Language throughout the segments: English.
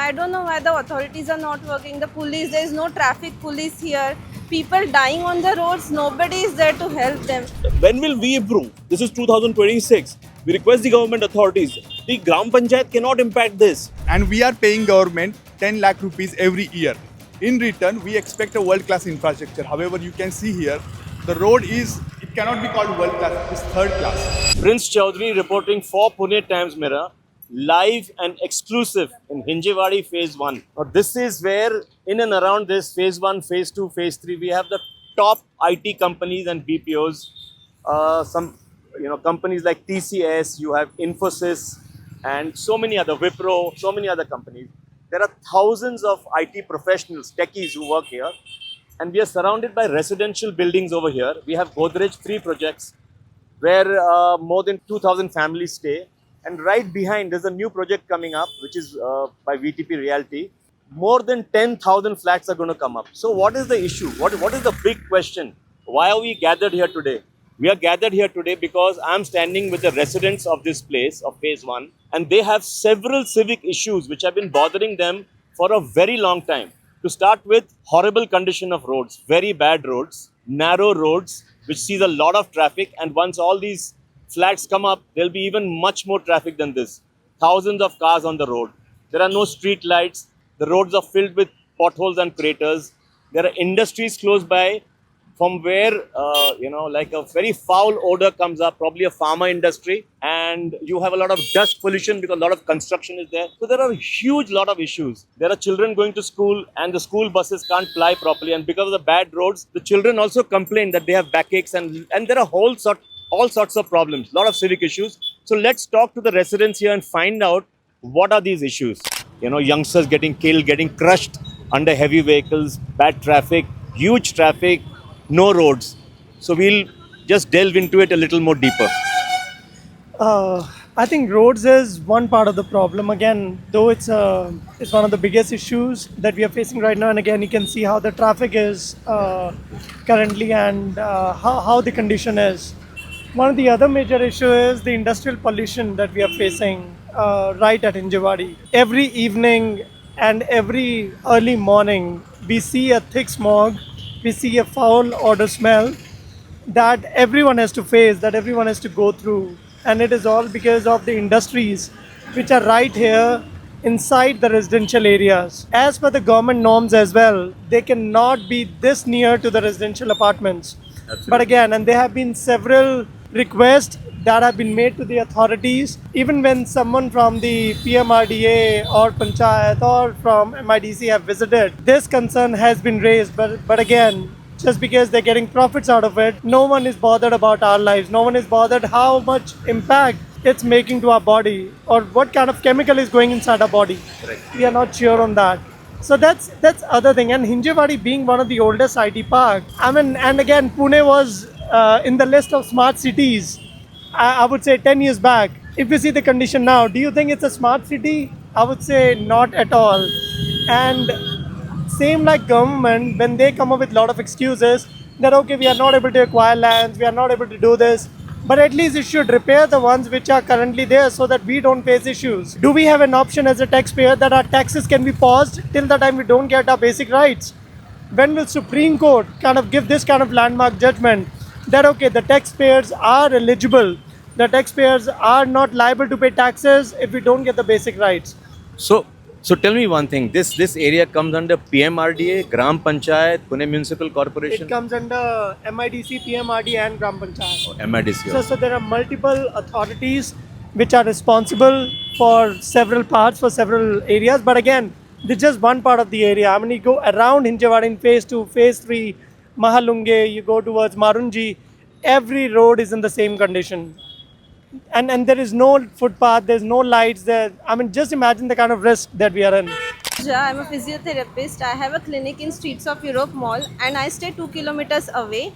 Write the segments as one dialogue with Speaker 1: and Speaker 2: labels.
Speaker 1: I don't know why the authorities are not working. The police, there is no traffic police here. People dying on the roads, nobody is there to help them.
Speaker 2: When will we improve? This is 2026. We request the government authorities. The Gram Panchayat cannot impact this.
Speaker 3: And we are paying government 10 lakh rupees every year. In return, we expect a world-class infrastructure. However, you can see here, the road it cannot be called world-class, it's third class.
Speaker 2: Prince Chaudhary reporting for Pune Times Mirror, live and exclusive in Hinjewadi Phase 1. Now, this is where, in and around this Phase 1, Phase 2, Phase 3, we have the top IT companies and BPOs. Some companies like TCS, you have Infosys, and so many other, Wipro, so many other companies. There are thousands of IT professionals, techies who work here. And we are surrounded by residential buildings over here. We have Godrej 3 projects where more than 2,000 families stay. And right behind, there's a new project coming up, which is by VTP Realty. More than 10,000 flats are going to come up. So what is the issue? What is the big question? Why are we gathered here today? We are gathered here today because I'm standing with the residents of this place, of Phase 1, and they have several civic issues which have been bothering them for a very long time. To start with, horrible condition of roads, very bad roads, narrow roads, which sees a lot of traffic, and once all these flats come up, there'll be even much more traffic than this. Thousands of cars on the road. There are no street lights. The roads are filled with potholes and craters. There are industries close by from where, like a very foul odor comes up, probably a pharma industry. And you have a lot of dust pollution because a lot of construction is there. So there are a huge lot of issues. There are children going to school and the school buses can't ply properly. And because of the bad roads, the children also complain that they have backaches and there are all sorts of problems, a lot of civic issues. So let's talk to the residents here and find out what are these issues. Youngsters getting killed, getting crushed under heavy vehicles, bad traffic, huge traffic, no roads. So we'll just delve into it a little more deeper.
Speaker 4: I think roads is one part of the problem. Again, though it's one of the biggest issues that we are facing right now. And again, you can see how the traffic is currently and how the condition is. One of the other major issue is the industrial pollution that we are facing right at Hinjewadi. Every evening and every early morning, we see a thick smog, we see a foul odor smell that everyone has to face, that everyone has to go through. And it is all because of the industries which are right here inside the residential areas. As per the government norms as well, they cannot be this near to the residential apartments. Absolutely. But again, and there have been several requests that have been made to the authorities. Even when someone from the PMRDA or Panchayat or from MIDC have visited, this concern has been raised. But again, just because they're getting profits out of it, no one is bothered about our lives. No one is bothered how much impact it's making to our body or what kind of chemical is going inside our body. Right. We are not sure on that. So that's other thing. And Hinjewadi being one of the oldest IT park, and again, Pune was in the list of smart cities, I would say 10 years back. If you see the condition now, do you think it's a smart city? I would say not at all. And same like government, when they come up with a lot of excuses that okay, we are not able to acquire lands, we are not able to do this, but at least it should repair the ones which are currently there so that we don't face issues. Do we have an option as a taxpayer that our taxes can be paused till the time we don't get our basic rights? When will Supreme Court kind of give this kind of landmark judgment that okay, the taxpayers are eligible, the taxpayers are not liable to pay taxes if we don't get the basic rights?
Speaker 2: So tell me one thing. This area comes under PMRDA, Gram Panchayat, Pune Municipal Corporation.
Speaker 4: It comes under MIDC, PMRD and Gram Panchayat.
Speaker 2: MIDC.
Speaker 4: So there are multiple authorities which are responsible for several parts, for several areas. But again, this is just one part of the area. I mean, you go around Hinjewadi in Phase 2, Phase 3, Mahalunge, you go towards Marunji, every road is in the same condition. And there is no footpath, there's no lights there. I mean, just imagine the kind of risk that we are in.
Speaker 1: I'm a physiotherapist. I have a clinic in Streets of Europe Mall and I stay 2 kilometers away.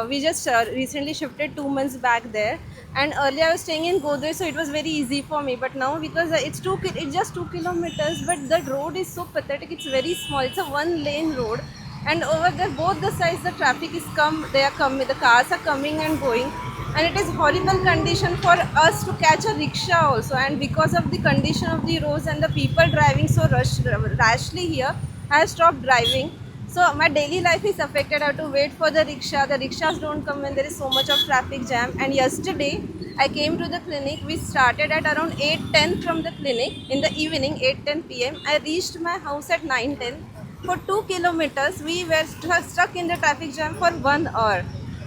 Speaker 1: We just recently shifted 2 months back there. And earlier I was staying in Godrej, so it was very easy for me. But now because it's just 2 kilometers, but the road is so pathetic. It's very small. It's a 1-lane road. And over there, both the sides, the traffic is the cars are coming and going. and it is horrible condition for us to catch a rickshaw also. And because of the condition of the roads and the people driving so rashly here, I have stopped driving. So my daily life is affected. I have to wait for the rickshaw. The rickshaws don't come when there is so much of traffic jam. And yesterday I came to the clinic. We started at around 8:10 from the clinic in the evening, 8:10 p.m. I reached my house at 9:10. For 2 kilometers, we were stuck in the traffic jam for 1 hour.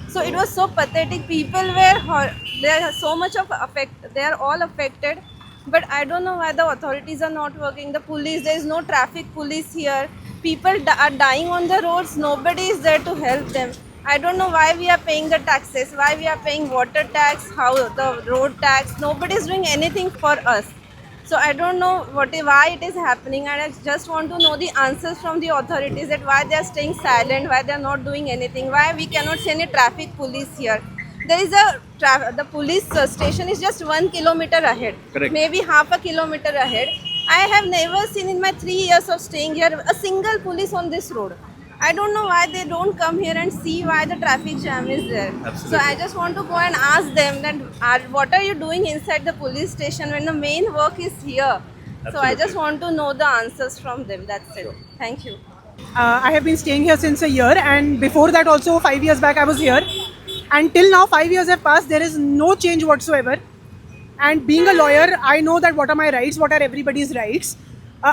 Speaker 1: So it was so pathetic. People were there are so much of affect. They are all affected, but I don't know why the authorities are not working. The police, there is no traffic police here. People are dying on the roads. Nobody is there to help them. I don't know why we are paying the taxes. Why we are paying water tax? How the road tax? Nobody is doing anything for us. So I don't know why it is happening, and I just want to know the answers from the authorities that why they are staying silent, why they are not doing anything, why we cannot see any traffic police here. There is the police station is just 1 kilometer ahead,
Speaker 2: Correct.
Speaker 1: maybe half a kilometer ahead. I have never seen in my 3 years of staying here a single police on this road. I don't know why they don't come here and see why the traffic jam is there.
Speaker 2: Absolutely.
Speaker 1: So I just want to go and ask them that what are you doing inside the police station when the main work is here? So I just
Speaker 2: Absolutely.
Speaker 1: want to know the answers from them. That's it. Thank you.
Speaker 5: I have been staying here since a year, and before that also 5 years back I was here. And till now 5 years have passed. There is no change whatsoever. And being a lawyer, I know that what are my rights, what are everybody's rights.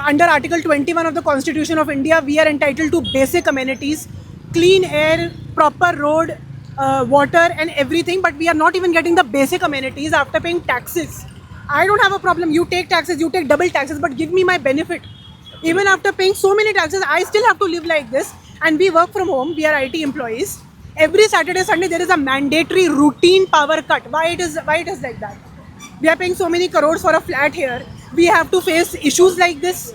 Speaker 5: Under Article 21 of the Constitution of India, we are entitled to basic amenities, clean air, proper road, water, and everything. But we are not even getting the basic amenities after paying taxes. I don't have a problem. You take taxes, you take double taxes, but give me my benefit. Even after paying so many taxes, I still have to live like this. And we work from home. We are IT employees. Every Saturday, Sunday, there is a mandatory routine power cut. Why it is like that? We are paying so many crores for a flat here. We have to face issues like this.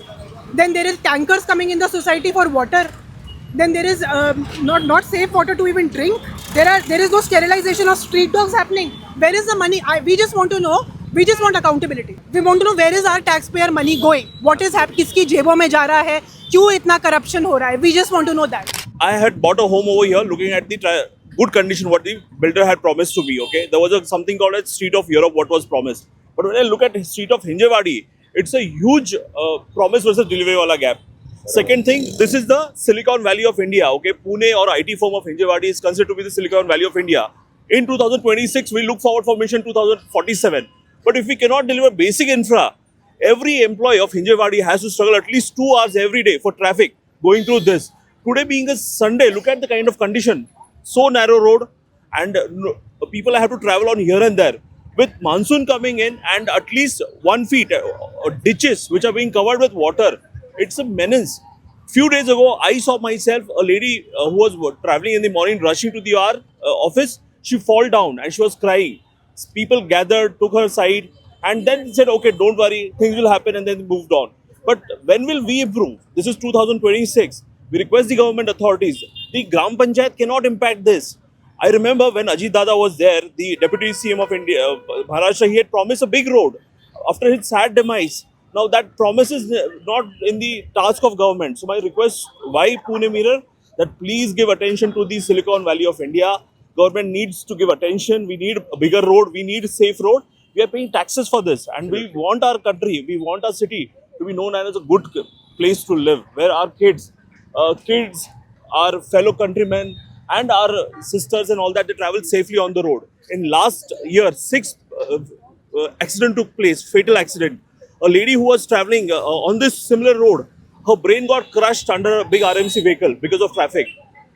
Speaker 5: Then there is tankers coming in the society for water. Then there is not safe water to even drink. There is no sterilization of street dogs happening. Where is the money? We just want to know. We just want accountability. We want to know where is our taxpayer money going? What is happening? किसकी जेबों में जा रहा है? क्यों इतना corruption हो रहा है? We just want to know that.
Speaker 6: I had bought a home over here looking at the good condition what the builder had promised to me. Okay, there was something called as Street of Europe what was promised. But when I look at Street of Hinjewadi, it's a huge promise versus delivery wala gap. Second thing, this is the Silicon Valley of India. Okay, Pune or IT firm of Hinjewadi is considered to be the Silicon Valley of India. In 2026, we look forward for mission 2047. But if we cannot deliver basic infra, every employee of Hinjewadi has to struggle at least 2 hours every day for traffic going through this. Today being a Sunday, look at the kind of condition. So narrow road, and people have to travel on here and there. With monsoon coming in and at least 1 feet ditches which are being covered with water, it's a menace. Few days ago, I saw myself a lady who was traveling in the morning, rushing to the office. She fall down and she was crying. People gathered, took her aside, and then said, "Okay, don't worry, things will happen," and then moved on. But when will we improve? This is 2026. We request the government authorities. The Gram Panchayat cannot impact this. I remember when Ajit Dada was there, the Deputy CM of India, Maharashtra, he had promised a big road after his sad demise. Now that promise is not in the task of government. So my request, why Pune Mirror, that please give attention to the Silicon Valley of India. Government needs to give attention. We need a bigger road. We need a safe road. We are paying taxes for this, and we want our country, we want our city to be known as a good place to live, where our kids, our fellow countrymen, and our sisters and all that, they travel safely on the road. In last year, 6 accident took place, fatal accident. A lady who was traveling on this similar road, her brain got crushed under a big RMC vehicle because of traffic.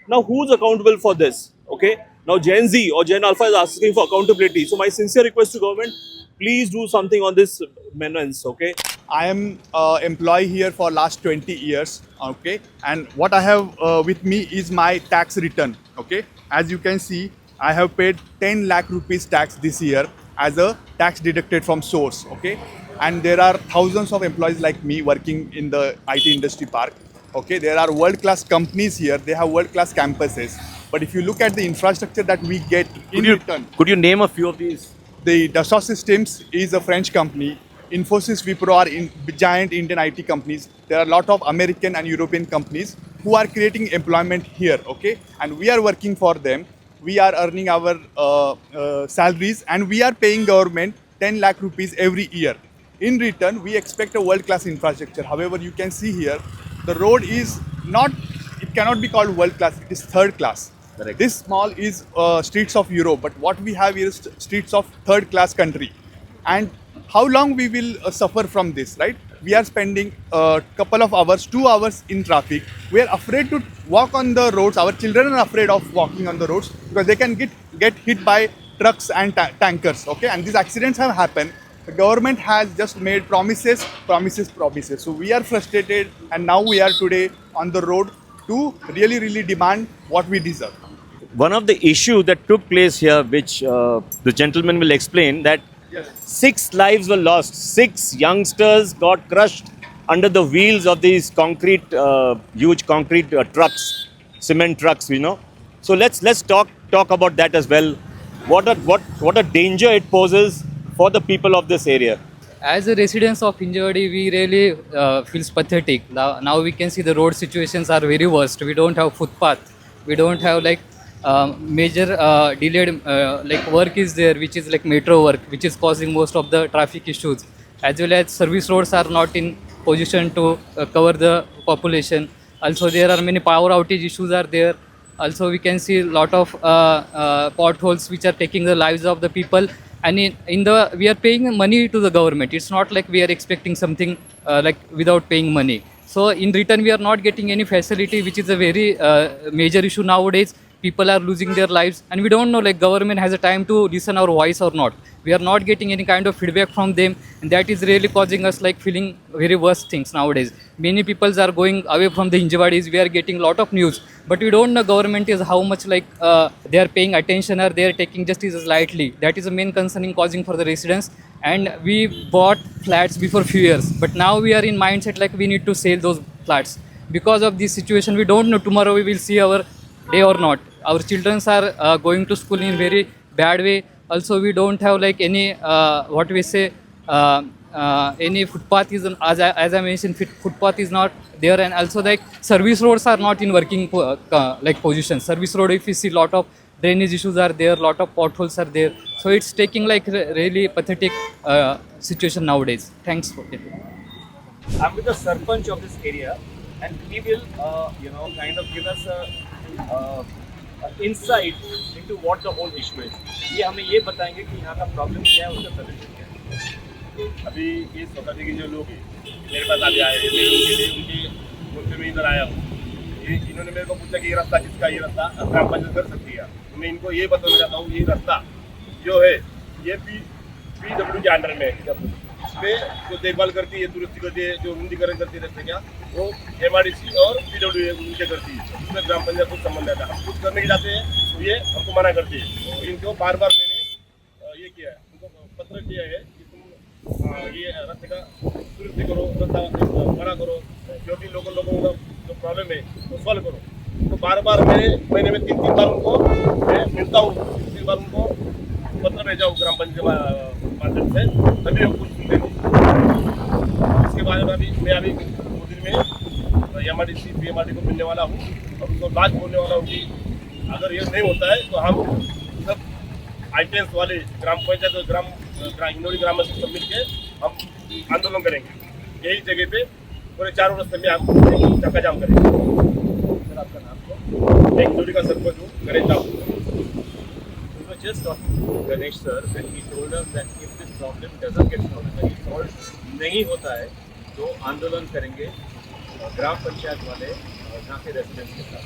Speaker 6: Now, who's accountable for this? Okay. Now, Gen Z or Gen Alpha is asking for accountability. So, my sincere request to government, please do something on this menace. Okay.
Speaker 3: I am employee here for last 20 years, okay, and what I have with me is my tax return, okay. As you can see, I have paid 10 lakh rupees tax this year as a tax deducted from source, okay, and there are thousands of employees like me working in the IT industry park, okay. There are world-class companies here, they have world-class campuses, but if you look at the infrastructure that we get in return,
Speaker 2: Could you name a few of these?
Speaker 3: the Dassault Systems is a French company. Infosys, Wipro are giant Indian IT companies. There are a lot of American and European companies who are creating employment here, okay? And we are working for them. we are earning our salaries, and we are paying government 10 lakh rupees every year. In return, we expect a world-class infrastructure. However, you can see here, the road is not, it cannot be called world-class, it is third class.
Speaker 2: Correct.
Speaker 3: This mall is streets of Europe, but what we have is streets of third-class country. And how long we will suffer from this, right? We are spending a couple of hours, 2 hours in traffic. We are afraid to walk on the roads. Our children are afraid of walking on the roads because they can get hit by trucks and tankers, okay? And these accidents have happened. The government has just made promises. So we are frustrated, and now we are today on the road to really demand what we deserve.
Speaker 2: One of the issue that took place here, which the gentleman will explain, that 6 lives were lost. 6 youngsters got crushed under the wheels of these concrete, huge concrete trucks, cement trucks, you know. So let's talk about that as well. What a danger it poses for the people of this area.
Speaker 7: As a residents of Hinjawadi, we really feels pathetic. Now we can see the road situations are very worst. We don't have footpath. We don't have like major delayed like work is there, which is like metro work, which is causing most of the traffic issues. As well as service roads are not in position to cover the population. Also, there are many power outage issues are there. Also, we can see a lot of potholes which are taking the lives of the people. And we are paying money to the government. It's not like we are expecting something like without paying money. So in return, we are not getting any facility, which is a very major issue nowadays. People are losing their lives, and we don't know like government has a time to listen our voice or not. We are not getting any kind of feedback from them, and that is really causing us like feeling very worst things nowadays. Many people are going away from the Hinjawadis. We are getting a lot of news, but we don't know government is how much like they are paying attention or they are taking justice lightly. That is the main concern causing for the residents. And we bought flats before few years, but now we are in mindset like we need to sell those flats because of this situation. We don't know tomorrow we will see our day or not. Our children are going to school in very bad way. Also, we don't have like any what we say any footpath is as I mentioned, footpath is not there, and also like service roads are not in working like position. Service road, if you see, lot of drainage issues are there, lot of potholes are there. So it's taking like really pathetic situation nowadays. Thanks for it.
Speaker 8: I'm with the Sarpanch of this area, and he will, kind of give us a insight into what the whole issue is. ये हमें ये बताएंगे कि यहाँ का problem क्या है, उसका सलूशन क्या है.
Speaker 6: अभी ये सोसाइटी के जो लोग हैं मेरे पास आगे आए हैं, मैं उनके लिए उनके मुझसे मैं इधर आया हूँ. इन्होंने मेरे को पूछा कि ये रास्ता किसका, ये रास्ता ग्राम पंचायत कर सकती है. मैं इनको ये बताना चाहता हूँ, ये रास्ता जो है ये PW के अंडर में है. इस पर जो देखभाल करती है, दुरुस्ती करती है, जो उन्नतीकरण करती है रास्ते का, वो MRDC और PW उनके करती है. उसमें ग्राम पंचायत कुछ संबंध रहता है. हम कुछ करने के जाते हैं तो ये हमको मना करती है. तो इनको बार बार मैंने ये किया है, उनको पत्र किया है कि तुम ये रास्ते का दुरुस्ती करो, रास्ता बड़ा करो, जो भी लोगों का जो प्रॉब्लम है वो सॉल्व करो. तो बार बार मैं महीने में 3 बार उनको मैं मिलता हूँ, 3 बार उनको पत्र भेजा हूँ ग्राम पंचायत माध्यम से, तभी वो कुछ सुनते नहीं. इसके बाद मैं अभी 2 दिन में MRDC PMRD को मिलने वाला हूँ और उनको बात बोलने वाला हूँ कि अगर ये नहीं होता है तो हम सब ITNs वाले ग्राम पंचायत और हिंदोड़ी ग्राम से सब मिल के हम आंदोलन करेंगे. यही जगह पे पूरे 4 रास्ते में हम चक्का जाम करेंगे. सर, आपका नाम क्या? मैं हिंदोड़ी का सरपंच हूँ, गणेश साहब.
Speaker 8: We were just talking to Ganesh sir when he told us that if this problem doesn't get solved नहीं होता है तो आंदोलन करेंगे ग्राम पंचायत वाले जहाँ के रेसिडेंट्स के साथ.